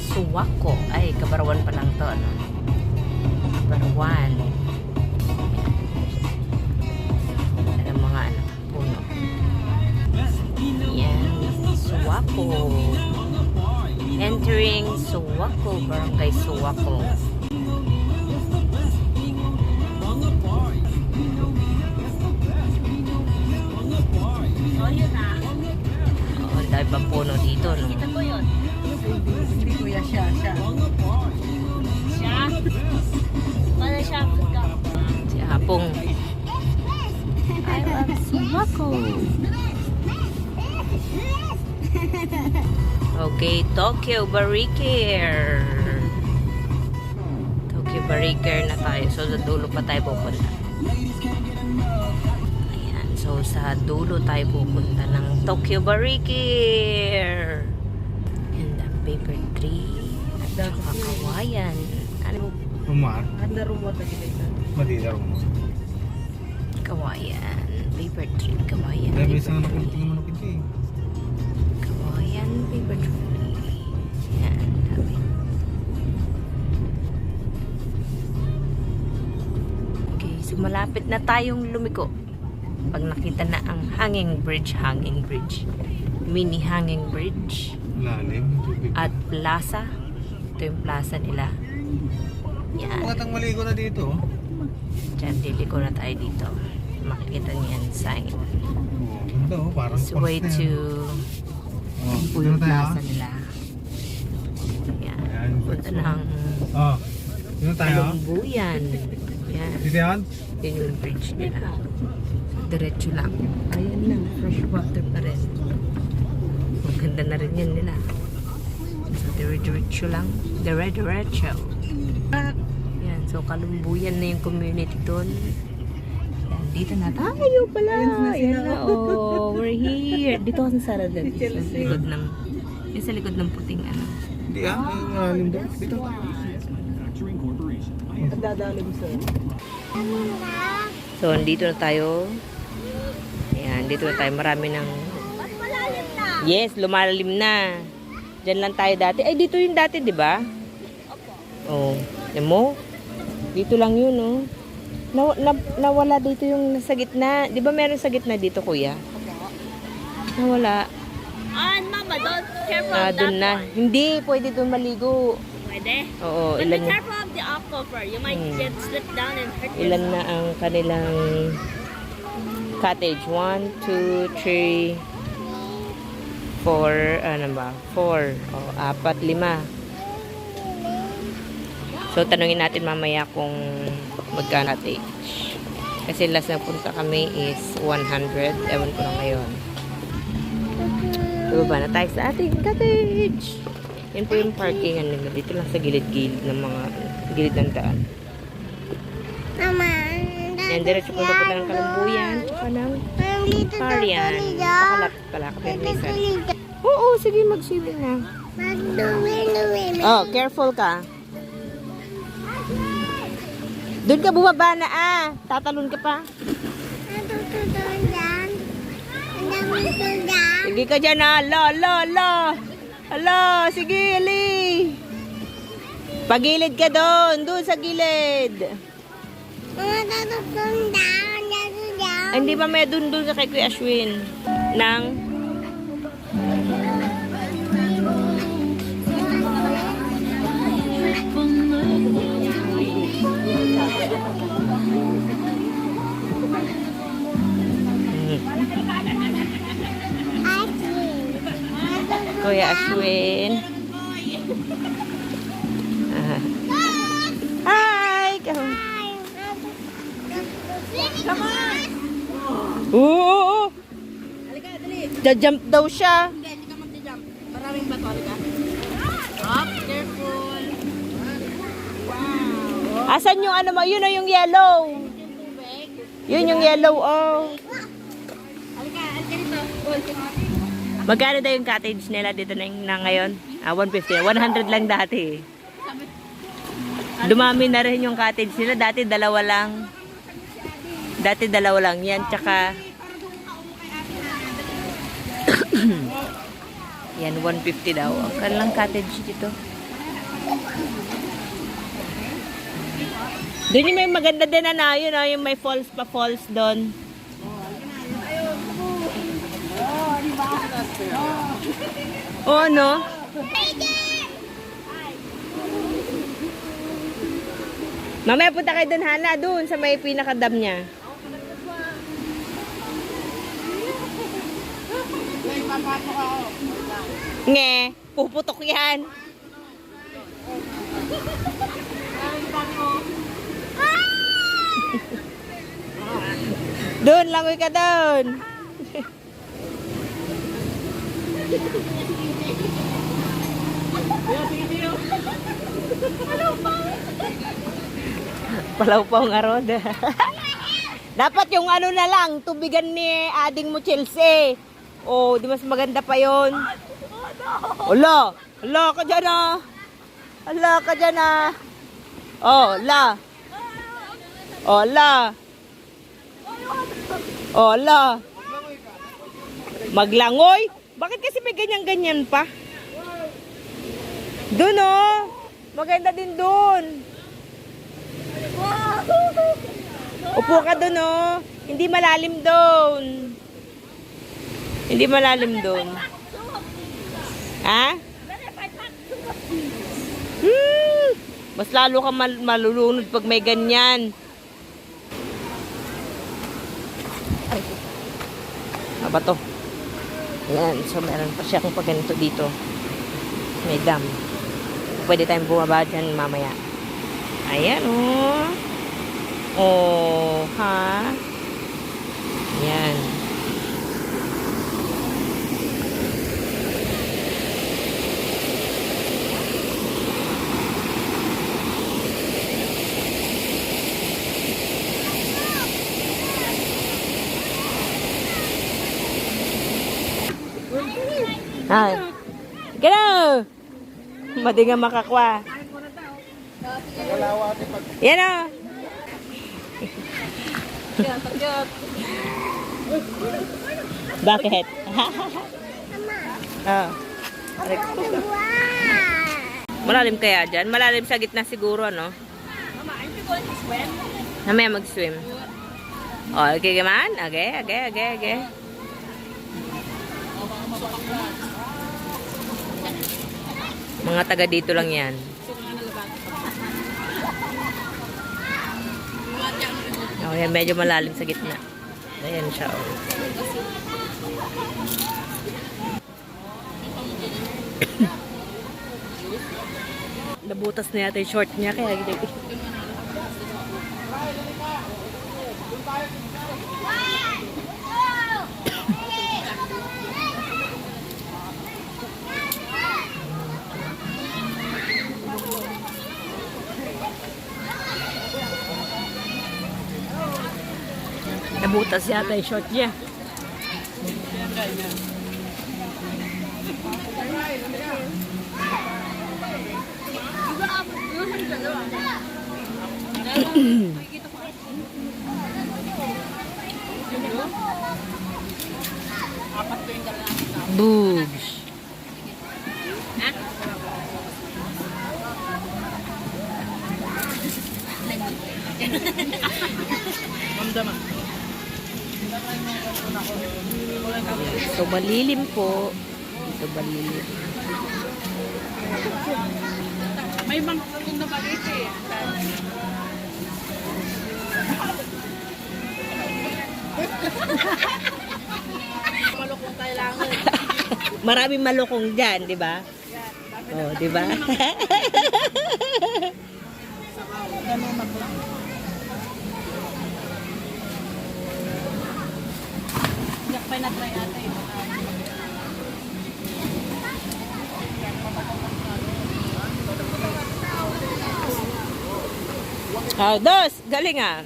Suwaco. Ay, Kabarawan pa lang to, ano? Kabarawan. Ang mga ano, puno. Yan, Suwaco. Entering Suwaco, Barangay Suwaco. Oh, dahil bang puno dito, no? Kita ko yun. Hindi kuya siya. Siya? Para siya ka. Si Apong. I love Suwaco. Okay, Tokyo Barricade. Tokyo Barricade na tayo. So, sa dulo pa tayo pupunta. Ayan. So, sa dulo tayo pupunta ng Tokyo Barricade. And the paper tree. At saka kawayan. Ano? Umar, Anda rumot lagi dito. madila mo. Kawayan. Paper tree. Kawayan. Dahil may Paper isang tree. nakunting manok ito eh. Kawayan. Paper tree. Yan. Dami. Okay. So, malapit na tayong lumiko. Pag nakita na ang hanging bridge. Mini hanging bridge. Lalim. Tubig. At plaza. Ito yung plaza nila. Yan. Matang maligo na dito. Diyan, liliko na tayo dito. Makikita niyo yan sign. Oh, ganda oh. Parang This way forest na to yan. Oh, po dito yung na tayo. plaza nila. Yan. Ayan. Punta ng Oh, dito tayo. Kalumbuyan. Yan. Dito yan? Yun yung bridge nila. Diretso lang. Ayan lang. Fresh water pa rin. Maganda na rin yan nila. So, diretso lang. Diretso. Yan. So, Kalumbuyan na yung community doon. Yan. Dito na tayo pala. Ayan na. Oh, we're here. Dito kasi sa Sarada. Sa likod ng puting ano. Hindi ah. Yung lalim doon. Dito. Dadalim sir. So, andito na tayo. Ayan, dito na tayo. Marami ng... Mas malalim na. Yes, lumalim na. Diyan lang tayo dati. Ay, dito yung dati, di ba? Oh, yan mo? Dito lang yun, oh. Nawala dito yung nasa gitna. Di ba meron sa gitna dito, kuya? Nawala. Mama, don't careful Ah, of that doon na. one. Hindi, pwede doon maligo. Pwede? Oo, But be ilan, careful of the aquifer. You might get slipped down and hurt ilan yourself. na ang kanilang cottage? 1, 2, 3, 4, ano ba? 4, o 4, 5. So, tanungin natin mamaya kung magkano cottage. Kasi last na punta kami is 100. Ewan ko na ngayon. Baba na tayo sa ating cottage. Yan po yung parkingan nila. Dito lang sa gilid-gilid ng mga gilid ng daan. Yan, diretso punta po ng Kalumbuyan. Tsaka ng Parian. Pakalapit pala. Kapirmisan. Oo, sige, mag-swimming na. Oh, careful ka. Doon ka bumaba na ah. Tatalon ka pa. Sige ka dyan ah. Hala, sige, ali. Pagilid ka doon. Doon sa gilid. Ay, hindi pa may doon ka kay Kuya Ashwin. Nang... Kuya Ashwin. Hi! Come on! Oo! Halika, dali. Jump daw siya. Hindi ka mag-jump. Maraming bato, halika. Up, careful. Wow. Asan yung ano mo? Yun o yung yellow. Yun yung yellow, oh. Halika dito. Magkano daw yung cottage nila dito na ngayon? 150. 100 lang dati. Dumami na rin yung cottage nila. Dati dalawa lang. Yan, tsaka Yan, 150 daw. Ang kanilang cottage dito. Doon yung may maganda din na yun, oh, yung may falls pa falls doon. Oh, ano? Mamaya punta kayo doon, Hana, doon sa may pinakadam niya. Nge, puputok yan. Doon, langoy ka doon. Palaw-paw nga roda. Dapat yung ano na lang, tubigan ni ading mo Chelsea. Oh, di mas maganda pa yon. Ala, ala ka dyan ah. Ala ka dyan ah. Oh, la. Oh, la. Oh, la. Maglangoy? Bakit kasi may ganyan-ganyan pa? Doon oh. Maganda din doon. Upo ka doon oh. Hindi malalim doon. Hindi malalim doon. Ha? Mas lalo ka malulunod pag may ganyan. Ay. Ano ba to? Ayan. So meron pa siya kung pag ganito dito. May dam. Pwede tayong bumaba dyan mamaya. Ayan oh. Oh, ha? Ayan. Ay. Gano! Madi nga makakwa. Yan o. Bakit? Oh. Malalim kaya dyan? Malalim sa gitna siguro, ano? Namaya mag-swim. Oh, okay gaman? Okay. Mga taga dito lang yan. Oh, yan, medyo malalim sa gitna. Ayan siya. Oh. Nabutas na yata yung short niya kaya gini. Nabutas yata yung short niya. Boobs. So malilim po. Dito malilim. May bangkong na bagay eh. Malukong tayo lang. Maraming malukong dyan, di ba? Oh, di ba? Yakpay na try ate. Oh, dos! Galing ah!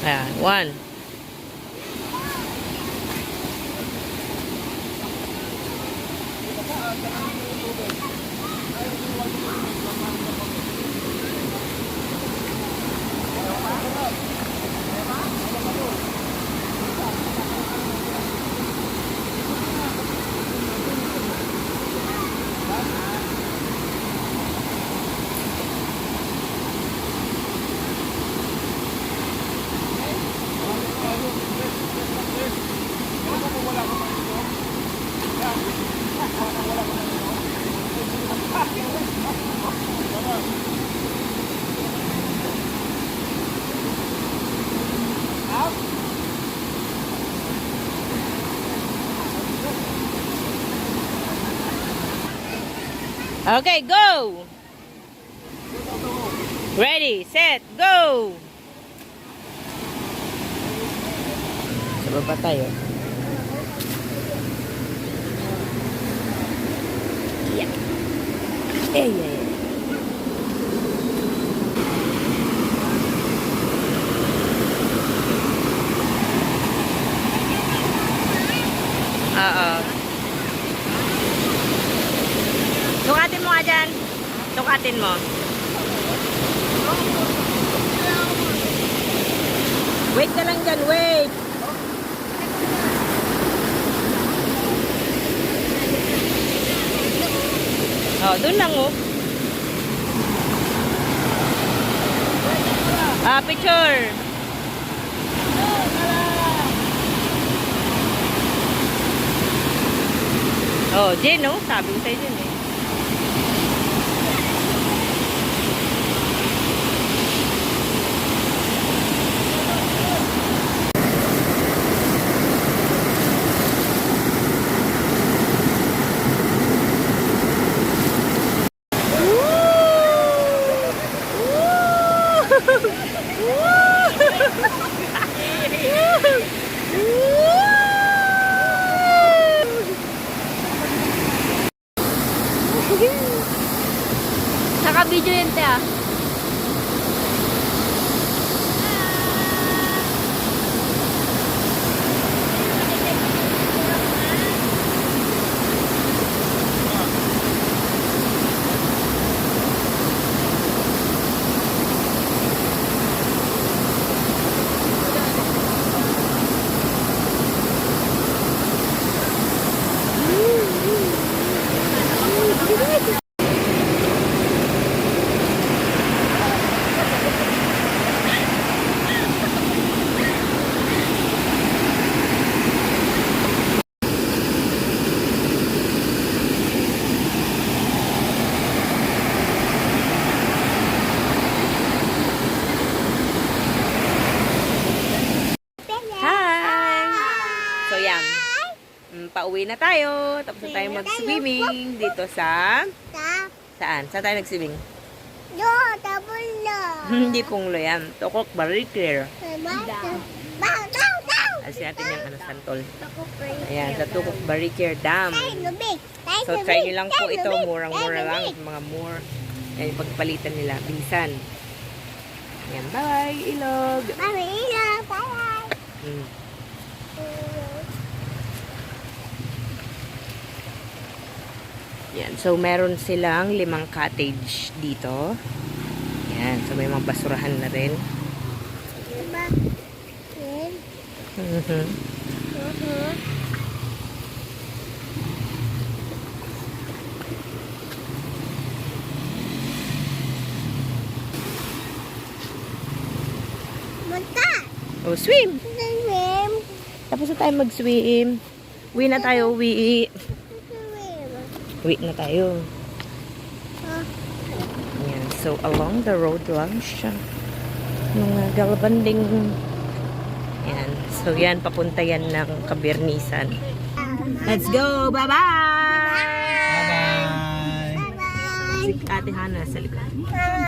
Ayan, one. Okay, go! Ready, set, go! Sa baba tayo. Yeah. Yeah. Oo. Sukatin mo nga dyan. Sukatin mo. Wait ka lang dyan, wait. Oh, doon lang oh. Picture. Oh, Jen, no? Sabi ko sa'yo dyan eh. Naka-video yan, te ah. So, yan. Pauwi na tayo. Tapos na tayo mag-swimming dito sa... Saan? Saan tayo nag-swimming? Hindi Punglo yan. Tukok Barrier. Alisin natin yung santol. Ayan, sa Tukok Barrier Dam. So, try nyo lang po ito. Murang-mura lang. Mga more. Yan yung pagpalitan nila. Bilisan. Ayan, bye, ilog. Yan. So, meron silang 5 cottage dito. Yan. So, may mga basurahan na rin. Oh, swim! Tapos na tayo mag-swim. Uwi na tayo, uwi. Uwi na tayo. Yan. So, along the road lang siya. Mga galbanding. Yan. So, yan. Papunta yan ng Kabirnisan. Let's go! Bye-bye! Bye-bye! Si Ate Hana sa likod.